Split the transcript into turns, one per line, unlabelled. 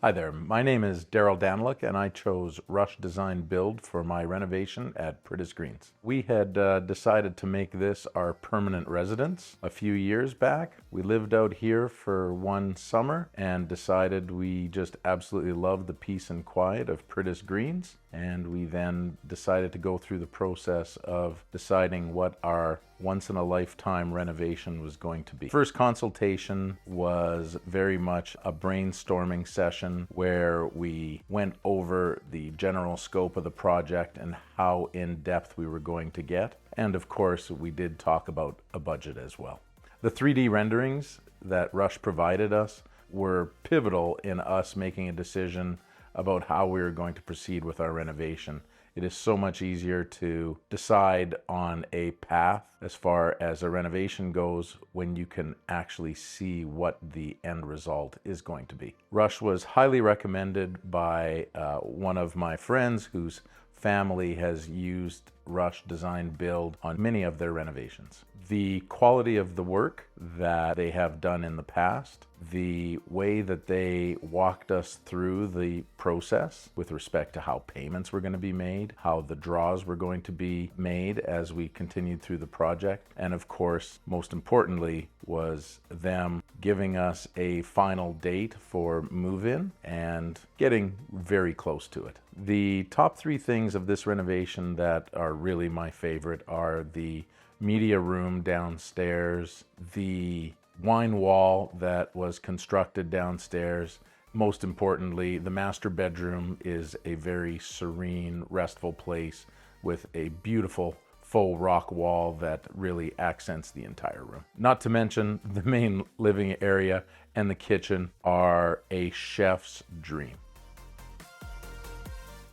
Hi there, my name is Darryl and I chose Rusch Design Build for my renovation at Pritis Greens. We had decided to make this our permanent residence a few years back. We lived out here for one summer and decided we just absolutely loved the peace and quiet of Pritis Greens, and we then decided to go through the process of deciding what our once-in-a-lifetime renovation was going to be. First consultation was very much a brainstorming session where we went over the general scope of the project and how in-depth we were going to get. And of course, we did talk about a budget as well. The 3D renderings that Rusch provided us were pivotal in us making a decision about how we were going to proceed with our renovation. It is so much easier to decide on a path as far as a renovation goes when you can actually see what the end result is going to be. Rusch was highly recommended by one of my friends whose family has used Rusch Design Build on many of their renovations. The quality of the work that they have done in the past, the way that they walked us through the process with respect to how payments were going to be made, how the draws were going to be made as we continued through the project, and of course, most importantly, was them giving us a final date for move-in and getting very close to it. The top three things of this renovation that are really my favorite are the media room downstairs, the wine wall that was constructed downstairs. Most importantly, the master bedroom is a very serene, restful place with a beautiful faux rock wall that really accents the entire room. Not to mention the main living area and the kitchen are a chef's dream.